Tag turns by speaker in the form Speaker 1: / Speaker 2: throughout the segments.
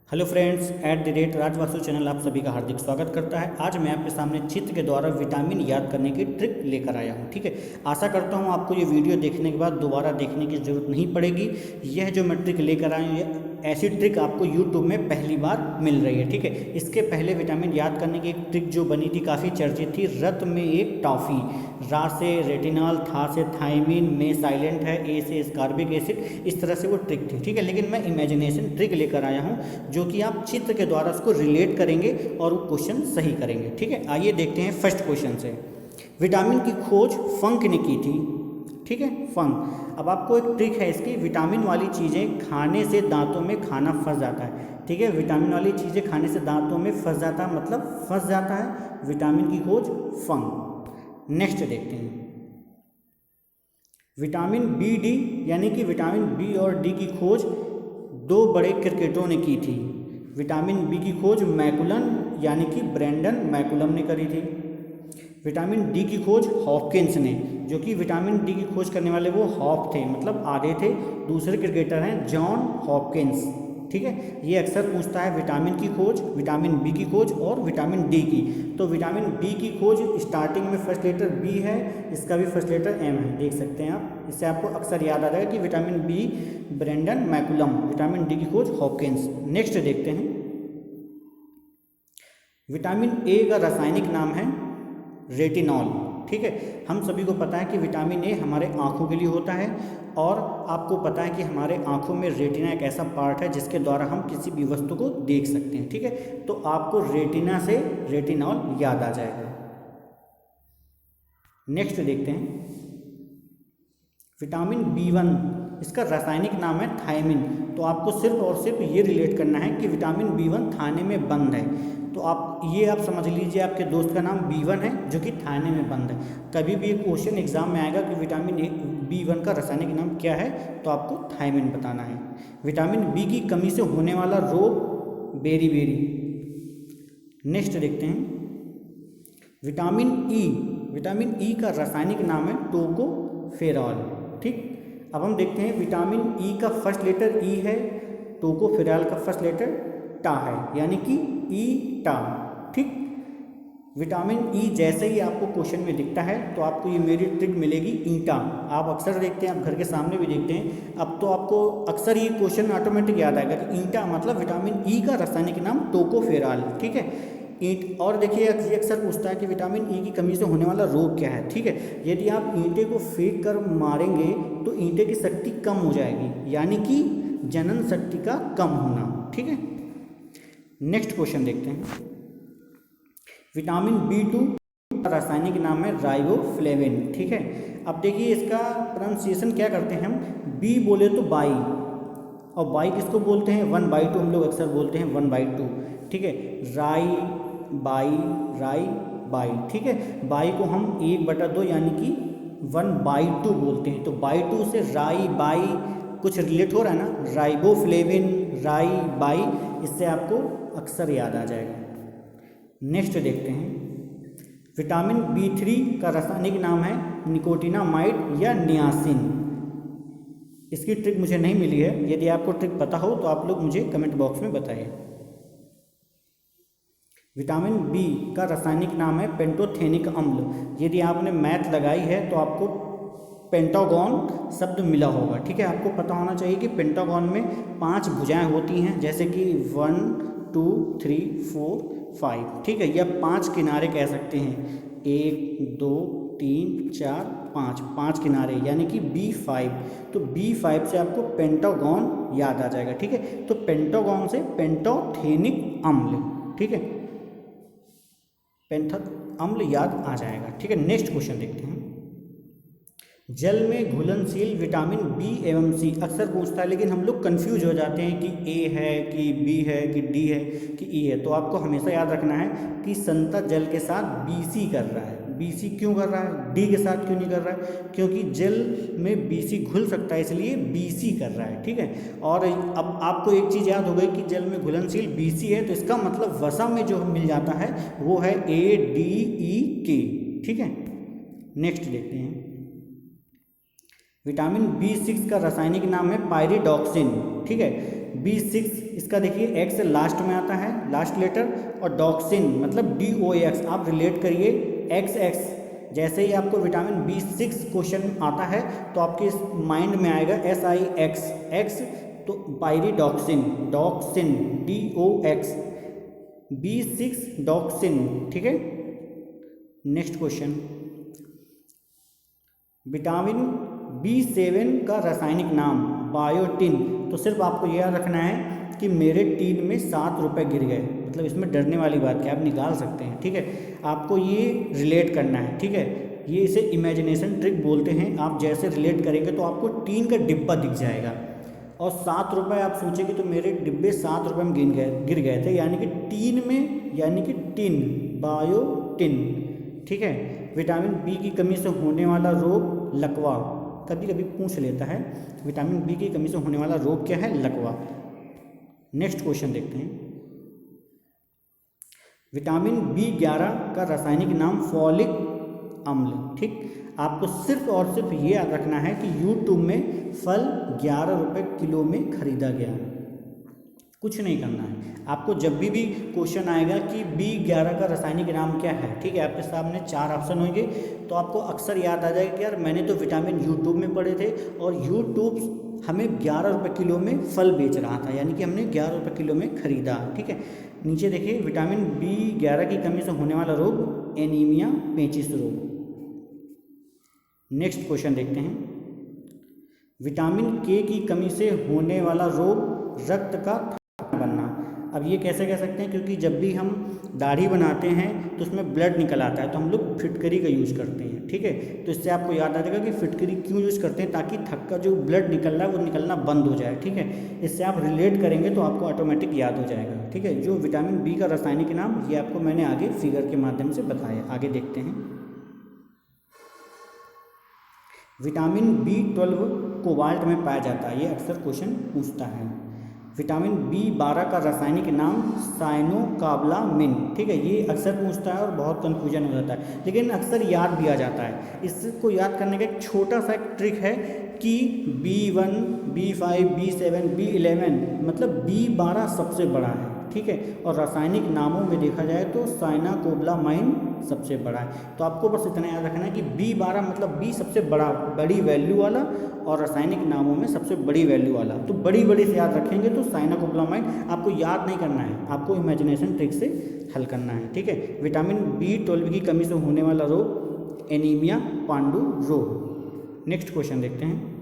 Speaker 1: Hello friends, @राजवासु channel आप सभी का हार्दिक स्वागत करता है। आज मैं आपके सामने चित्र के द्वारा विटामिन याद करने की ट्रिक लेकर आया हूं। ठीक है, आशा करता हूं आपको ये वीडियो देखने के बाद दोबारा देखने की ज़रूरत नहीं पड़ेगी। यह जो मैं ट्रिक लेकर आया हूँ, ऐसी ट्रिक आपको यूट्यूब में पहली बार मिल रही है। ठीक है, इसके पहले विटामिन याद करने की एक ट्रिक जो बनी थी, काफ़ी चर्चित थी। रत में एक टॉफ़ी, रा से रेटिनॉल, था से थायमिन, में साइलेंट है, ए से स्कार्बिक एसिड, इस तरह से वो ट्रिक थी। ठीक है, लेकिन मैं इमेजिनेशन ट्रिक लेकर आया हूँ जो कि आप चित्र के द्वारा उसको रिलेट करेंगे और वो क्वेश्चन सही करेंगे। ठीक है, आइए देखते हैं फर्स्ट क्वेश्चन से। विटामिन की खोज फंक ने की थी। ठीक है, फंक। अब आपको एक ट्रिक है इसकी, विटामिन वाली चीज़ें खाने से दांतों में खाना फंस जाता है। ठीक है, विटामिन वाली चीज़ें खाने से दांतों में फंस जाता है, मतलब फंस जाता है। विटामिन की खोज फंक। नेक्स्ट देखते हैं, विटामिन बी डी यानी कि विटामिन बी और डी की खोज दो बड़े क्रिकेटरों ने की थी। विटामिन बी की खोज मैकुलन यानी कि ब्रेंडन मैकुलम ने करी थी। विटामिन डी की खोज हॉपकिंस ने, जो कि विटामिन डी की खोज करने वाले वो हॉप थे, मतलब आधे थे। दूसरे क्रिकेटर हैं जॉन हॉपकिंस। ठीक है, ये अक्सर पूछता है विटामिन की खोज, विटामिन बी की खोज और विटामिन डी की। तो विटामिन डी की खोज स्टार्टिंग में फर्स्ट लेटर बी है, इसका भी फर्स्ट लेटर एम है, देख सकते हैं आप। इससे आपको अक्सर याद आ जाएगा कि vitamin B Brendon McCullum, vitamin D की खोज हॉपकिंस। नेक्स्ट देखते हैं, विटामिन ए का रासायनिक नाम है रेटिनॉल। ठीक है, हम सभी को पता है कि विटामिन ए हमारे आँखों के लिए होता है, और आपको पता है कि हमारे आँखों में रेटिना एक ऐसा पार्ट है जिसके द्वारा हम किसी भी वस्तु को देख सकते हैं। ठीक है, तो आपको रेटिना से रेटिनॉल याद आ जाएगा। नेक्स्ट देखते हैं, विटामिन बी1, इसका रासायनिक नाम है थायमिन। तो आपको सिर्फ और सिर्फ ये रिलेट करना है कि विटामिन बी1 थाने में बंद है। तो आप ये समझ लीजिए आपके दोस्त का नाम बी1 है जो कि थाने में बंद है। कभी भी एक क्वेश्चन एग्जाम में आएगा कि विटामिन बी1 का रासायनिक नाम क्या है, तो आपको थायमिन बताना है। विटामिन बी की कमी से होने वाला रोग बेरी। नेक्स्ट देखते हैं, विटामिन ई का रासायनिक नाम है टोकोफेरॉल। ठीक, अब हम देखते हैं, विटामिन ई का फर्स्ट लेटर ई है, टोकोफेरॉल का फर्स्ट लेटर टा है, यानी कि ई टा। ठीक, विटामिन ई जैसे ही आपको क्वेश्चन में दिखता है तो आपको ये मेरी ट्रिक मिलेगी, ईटा। आप अक्सर देखते हैं, आप घर के सामने भी देखते हैं, अब तो आपको अक्सर ये क्वेश्चन ऑटोमेटिक याद आएगा कि ईटा मतलब विटामिन ई का रासायनिक नाम टोकोफेरॉल। ठीक है, ईंट। और देखिए, ये अक्सर पूछता है कि विटामिन ई की कमी से होने वाला रोग क्या है। ठीक है, यदि आप ईंटे को फेंक कर मारेंगे तो ईंटे की शक्ति कम हो जाएगी, यानी कि जनन शक्ति का कम होना। ठीक है, नेक्स्ट क्वेश्चन देखते हैं, विटामिन बी2 का रासायनिक नाम है राइबोफ्लेविन। ठीक है, अब देखिए इसका प्रोनाउंसिएशन क्या करते हैं हम, बी बोले तो बाई, और बाई किसको बोलते हैं, 1/2 हम लोग अक्सर बोलते हैं 1/2। ठीक है, राई बाई। ठीक है, बाई को हम 1/2 यानी कि 1/2 बोलते हैं। तो बाई 2 से राई बाई कुछ रिलेट हो रहा है ना, राइबोफ्लेविन राई बाई, इससे आपको अक्सर याद आ जाएगा। नेक्स्ट देखते हैं, विटामिन बी3 का रासायनिक नाम है निकोटिनामाइड या नियासिन। इसकी ट्रिक मुझे नहीं मिली है, यदि आपको ट्रिक पता हो तो आप लोग मुझे कमेंट बॉक्स में बताइए। विटामिन बी का रासायनिक नाम है पेंटोथेनिक अम्ल। यदि आपने मैथ लगाई है तो आपको पेंटागॉन शब्द मिला होगा। ठीक है, आपको पता होना चाहिए कि पेंटागॉन में 5 भुजाएं होती हैं, जैसे कि 1 2 3 4 5। ठीक है, या 5 किनारे कह सकते हैं, 1 2 3 4 5 किनारे, यानी कि B5। तो B5 से आपको पेंटागॉन याद आ जाएगा। ठीक है, तो पेंटागॉन से पेंटोथेनिक अम्ल, ठीक है, अम्ल याद आ जाएगा। ठीक है, नेक्स्ट क्वेश्चन देखते हैं, जल में घुलनशील विटामिन बी एवं सी अक्सर पूछता है, लेकिन हम लोग कंफ्यूज हो जाते हैं कि ए है कि बी है कि डी है कि ई है। तो आपको हमेशा याद रखना है कि संतत जल के साथ बीसी कर रहा है। बीसी क्यों कर रहा है, डी के साथ क्यों नहीं कर रहा है, क्योंकि जल में बीसी घुल सकता है, इसलिए बीसी कर रहा है। ठीक है, और अब आपको एक चीज़ याद हो गई कि जल में घुलनशील बीसी है, तो इसका मतलब वसा में जो मिल जाता है वो है ADE-K। ठीक है, नेक्स्ट देखते हैं, विटामिन B6 का रासायनिक नाम है पायरिडॉक्सिन। ठीक है, B6 इसका देखिए एक्स लास्ट में आता है, लास्ट लेटर, और डॉक्सिन मतलब DOX, आप रिलेट करिए XX। जैसे ही आपको विटामिन B6 क्वेश्चन आता है तो आपके माइंड में आएगा SIX, तो पायरिडॉक्सिन, डॉक्सिन DOX, B6 डॉक्सिन, ठीक है। नेक्स्ट क्वेश्चन, विटामिन B7 का रासायनिक नाम बायोटिन। तो सिर्फ आपको याद रखना है कि मेरे टीन में 7 रुपये गिर गए, मतलब इसमें डरने वाली बात क्या, आप निकाल सकते हैं, ठीक है। आपको ये रिलेट करना है, ठीक है। ये इसे इमेजिनेशन ट्रिक बोलते हैं। आप जैसे रिलेट करेंगे तो आपको टीन का डिब्बा दिख जाएगा, और 7 रुपये आप सोचेंगे तो मेरे डिब्बे 7 रुपये में गिर गए थे, यानी कि टीन में, यानी कि टिन, बायोटिन, ठीक है। विटामिन बी की कमी से होने वाला रोग लकवा, कभी कभी पूछ लेता है, विटामिन बी की कमी से होने वाला रोग क्या है, लकवा। नेक्स्ट क्वेश्चन देखते हैं, विटामिन B11 का रासायनिक नाम फॉलिक अम्ल, ठीक। आपको सिर्फ और सिर्फ ये याद रखना है कि यूट्यूब में फल 11 रुपये किलो में खरीदा गया, कुछ नहीं करना है आपको। जब भी क्वेश्चन आएगा कि B11 का रासायनिक नाम क्या है, ठीक है, आपके सामने 4 ऑप्शन होंगे, तो आपको अक्सर याद आ जाएगा कि यार मैंने तो विटामिन यूट्यूब में पढ़े थे, और यूट्यूब हमें 11 रुपये किलो में फल बेच रहा था, यानी कि हमने 11 रुपये किलो में खरीदा, ठीक है। नीचे देखिए, विटामिन B11 की कमी से होने वाला रोग एनीमिया, पेचिश रोग। नेक्स्ट क्वेश्चन देखते हैं, विटामिन K की कमी से होने वाला रोग रक्त का बनना। अब ये कैसे कह सकते हैं, क्योंकि जब भी हम दाढ़ी बनाते हैं तो उसमें ब्लड निकल आता है, तो हम लोग फिटकरी का यूज़ करते हैं, ठीक है। तो इससे आपको याद आ जाएगा कि फिटकरी क्यों यूज़ करते हैं, ताकि थक का जो ब्लड निकल रहा है वो निकलना बंद हो जाए, ठीक है। इससे आप रिलेट करेंगे तो आपको ऑटोमेटिक याद हो जाएगा, ठीक है। जो विटामिन बी का रासायनिक नाम, ये आपको मैंने आगे फिगर के माध्यम से बताया। आगे देखते हैं, विटामिन B12 कोबाल्ट में पाया जाता है, ये अक्सर क्वेश्चन पूछता है। विटामिन B12 का रासायनिक नाम साइनोकाबलामिन, ठीक है। ये अक्सर पूछता है और बहुत कन्फ्यूजन हो जाता है, लेकिन अक्सर याद भी आ जाता है। इसको याद करने का एक छोटा सा एक ट्रिक है कि B1, B5, B7, B11 मतलब B12 सबसे बड़ा है, ठीक है। और रासायनिक नामों में देखा जाए तो साइनोकोबालामाइन सबसे बड़ा है। तो आपको बस इतना याद रखना है कि B12 मतलब B सबसे बड़ी वैल्यू वाला, और रासायनिक नामों में सबसे बड़ी वैल्यू वाला। तो बड़ी से याद रखेंगे तो साइनोकोबालामाइन आपको याद नहीं करना है, आपको इमेजिनेशन ट्रिक से हल करना है, ठीक है। विटामिन B12 की कमी से होने वाला रोग एनीमिया, पांडु रोग। नेक्स्ट क्वेश्चन देखते हैं,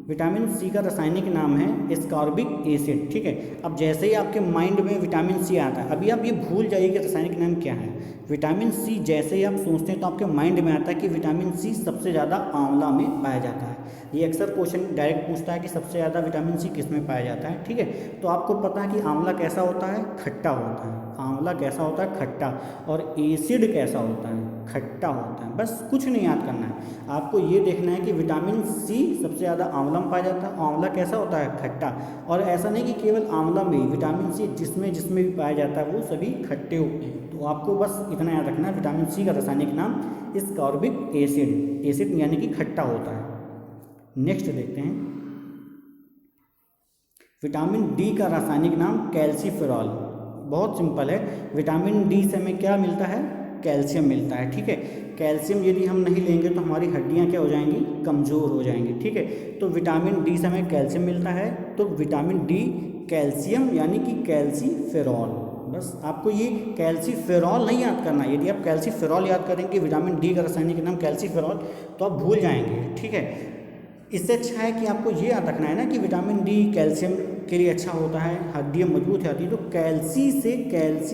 Speaker 1: विटामिन सी का रासायनिक नाम है एस्कॉर्बिक एसिड, ठीक है। अब जैसे ही आपके माइंड में विटामिन सी आता है, अभी आप ये भूल जाइए कि रासायनिक नाम क्या है। विटामिन सी जैसे ही आप सोचते हैं तो आपके माइंड में आता है कि विटामिन सी सबसे ज़्यादा आंवला में पाया जाता है। ये अक्सर क्वेश्चन डायरेक्ट पूछता है कि सबसे ज़्यादा विटामिन सी किस में पाया जाता है, ठीक है। तो आपको पता है कि आंवला कैसा होता है, खट्टा होता है। आंवला कैसा होता है, खट्टा, और एसिड कैसा होता है, खट्टा होता है। बस कुछ नहीं याद करना है, आपको ये देखना है कि विटामिन सी सबसे ज़्यादा आंवला में पाया जाता है। आंवला कैसा होता है, खट्टा। और ऐसा नहीं कि केवल आंवला में, विटामिन सी जिसमें भी पाया जाता है वो सभी खट्टे होते हैं। तो आपको बस इतना याद रखना है, विटामिन सी का रासायनिक नाम एस्कॉर्बिक एसिड यानी कि खट्टा होता है। नेक्स्ट देखते हैं, विटामिन डी का रासायनिक नाम कैल्सीफेरॉल। बहुत सिंपल है, विटामिन डी से हमें क्या मिलता है, कैल्शियम मिलता है, ठीक है। कैल्शियम यदि हम नहीं लेंगे तो हमारी हड्डियां क्या हो जाएंगी, कमज़ोर हो जाएंगी, ठीक है। तो विटामिन डी से हमें कैल्शियम मिलता है, तो विटामिन डी कैल्शियम यानी कि कैल्सीफेरॉल। बस आपको ये कैल्सीफेरॉल नहीं याद करना। यदि आप कैल्सीफेरॉल याद करेंगे, विटामिन डी का रासायनिक नाम कैल्सीफेरॉल, तो आप भूल जाएंगे, ठीक है। इससे अच्छा है कि आपको ये याद रखना है ना कि विटामिन डी कैल्शियम के लिए अच्छा होता है, हड्डियाँ मजबूत हो जाती है। तो कैल्सी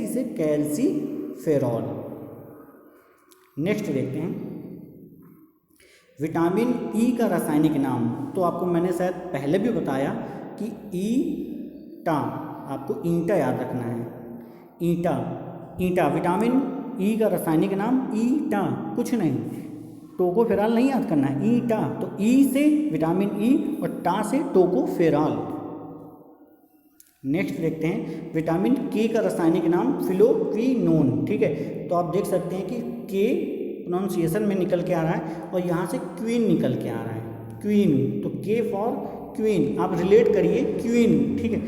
Speaker 1: से कैल्सीफेरॉल। नेक्स्ट देखते हैं, विटामिन ई का रासायनिक नाम। तो आपको मैंने शायद पहले भी बताया कि ईटा, आपको ईटा याद रखना है। ईटा विटामिन ई का रासायनिक नाम ईटा, कुछ नहीं, टोकोफेरॉल नहीं याद करना है, ईटा। तो ई से विटामिन ई और टा से टोकोफेरॉल। नेक्स्ट देखते हैं, विटामिन के का रासायनिक नाम फिलोक्विनोन, ठीक है। तो आप देख सकते हैं कि के प्रोनाउंसिएशन में निकल के आ रहा है और यहाँ से क्वीन निकल के आ रहा है, क्वीन। तो के फॉर क्वीन, आप रिलेट करिए क्वीन, ठीक है,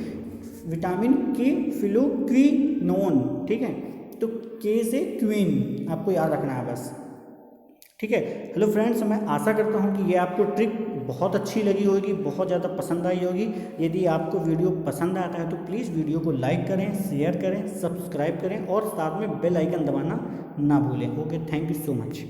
Speaker 1: विटामिन के फिलोक्विनोन, ठीक है, तो के से क्वीन आपको याद रखना है बस, ठीक है। हेलो फ्रेंड्स, मैं आशा करता हूँ कि ये आपको ट्रिक बहुत अच्छी लगी होगी, बहुत ज़्यादा पसंद आई होगी। यदि आपको वीडियो पसंद आता है तो प्लीज़ वीडियो को लाइक करें, शेयर करें, सब्सक्राइब करें और साथ में बेल आइकन दबाना ना भूलें। Okay, thank you so much.